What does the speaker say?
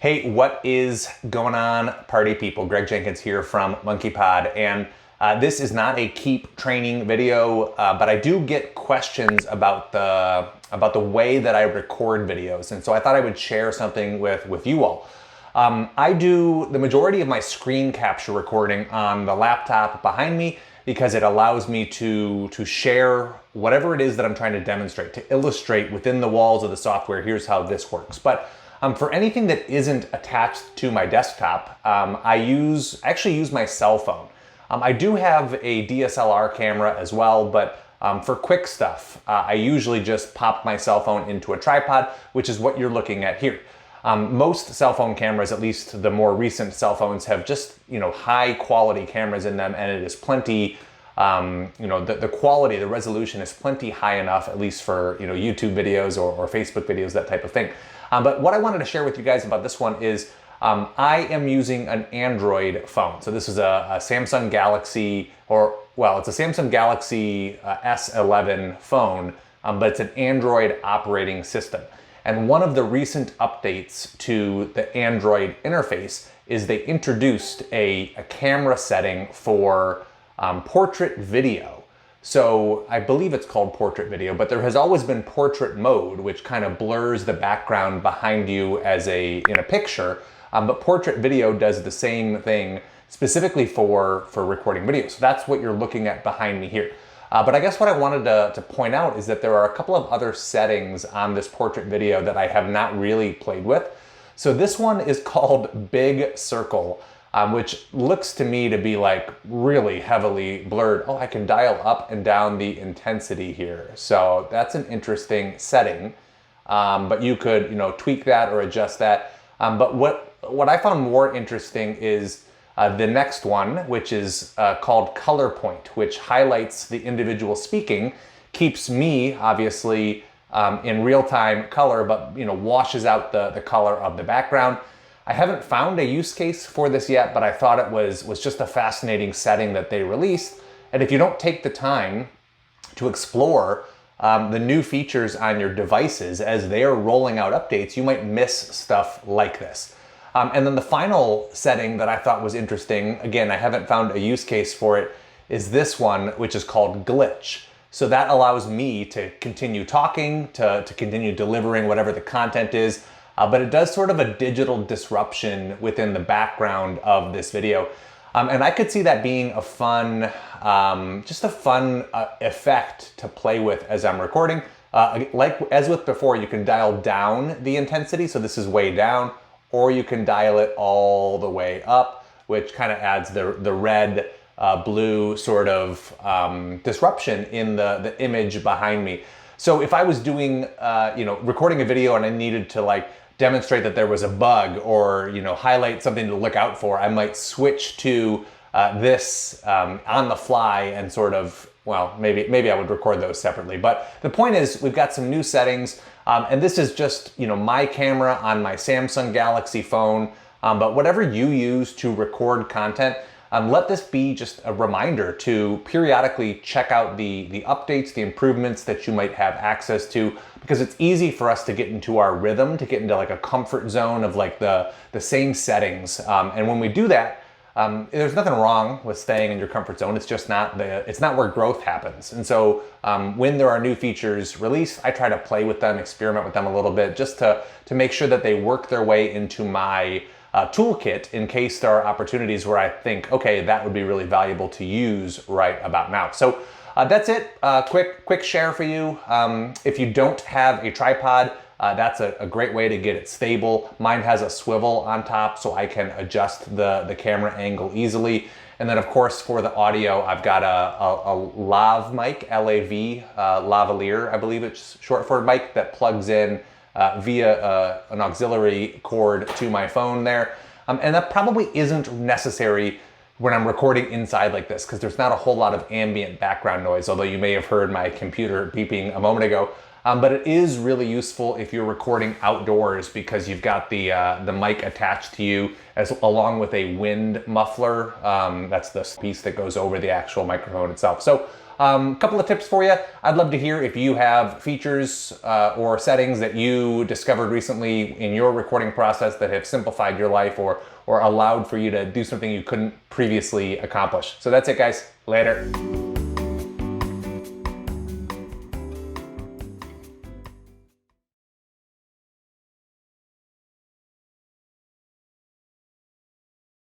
Hey, what is going on, party people? Greg Jenkins here from Monkey Pod, and this is not a keep training video, but I do get questions about the way that I record videos, and so I thought I would share something with you all. I do the majority of my screen capture recording on the laptop behind me because it allows me to share whatever it is that I'm trying to demonstrate, to illustrate within the walls of the software. Here's how this works. But for anything that isn't attached to my desktop, I actually use my cell phone. I do have a DSLR camera as well, but for quick stuff, I usually just pop my cell phone into a tripod, which is what you're looking at here. Most cell phone cameras, at least the more recent cell phones, have just, high quality cameras in them, and it is plenty, the quality, the resolution is plenty high enough, at least for, YouTube videos or Facebook videos, that type of thing. But what I wanted to share with you guys about this one is I am using an Android phone. So this is a Samsung Galaxy, it's a Samsung Galaxy S11 phone, but it's an Android operating system. And one of the recent updates to the Android interface is they introduced a camera setting for portrait video. So I believe it's called portrait video, but there has always been portrait mode, which kind of blurs the background behind you in a picture. But portrait video does the same thing specifically for recording video. So that's what you're looking at behind me here. But I guess what I wanted to point out is that there are a couple of other settings on this portrait video that I have not really played with. So this one is called Big Circle, which looks to me to be like really heavily blurred. Oh, I can dial up and down the intensity here. So that's an interesting setting, but you could, tweak that or adjust that. But what I found more interesting is the next one, which is called Color Point, which highlights the individual speaking, keeps me obviously in real-time color, but washes out the color of the background. I haven't found a use case for this yet, but I thought it was just a fascinating setting that they released. And if you don't take the time to explore the new features on your devices as they are rolling out updates, you might miss stuff like this. And then the final setting that I thought was interesting, again, I haven't found a use case for it, is this one, which is called Glitch. So that allows me to continue talking, to continue delivering whatever the content is, but it does sort of a digital disruption within the background of this video. And I could see that being a fun, just a fun effect to play with as I'm recording. Like as with before, you can dial down the intensity, so this is way down, or you can dial it all the way up, which kind of adds the red, blue sort of disruption in the image behind me. So if I was doing, recording a video and I needed to demonstrate that there was a bug or, highlight something to look out for, I might switch to this on the fly and sort of, maybe I would record those separately. But the point is, we've got some new settings, and this is just, my camera on my Samsung Galaxy phone, but whatever you use to record content, let this be just a reminder to periodically check out the updates, the improvements that you might have access to, because it's easy for us to get into our rhythm, to get into a comfort zone of the same settings. And when we do that, there's nothing wrong with staying in your comfort zone. It's just it's not where growth happens. And so when there are new features released, I try to play with them, experiment with them a little bit, just to make sure that they work their way into my toolkit in case there are opportunities where I think, okay, that would be really valuable to use right about now. So that's it. Quick share for you. If you don't have a tripod, that's a great way to get it stable. Mine has a swivel on top, so I can adjust the camera angle easily. And then of course for the audio, I've got a lav mic, L-A-V, lavalier, I believe it's short for mic, that plugs in via an auxiliary cord to my phone there. And that probably isn't necessary when I'm recording inside like this, because there's not a whole lot of ambient background noise, although you may have heard my computer beeping a moment ago. But it is really useful if you're recording outdoors, because you've got the mic attached to you along with a wind muffler. That's the piece that goes over the actual microphone itself. So couple of tips for you. I'd love to hear if you have features or settings that you discovered recently in your recording process that have simplified your life or allowed for you to do something you couldn't previously accomplish. So that's it, guys. Later.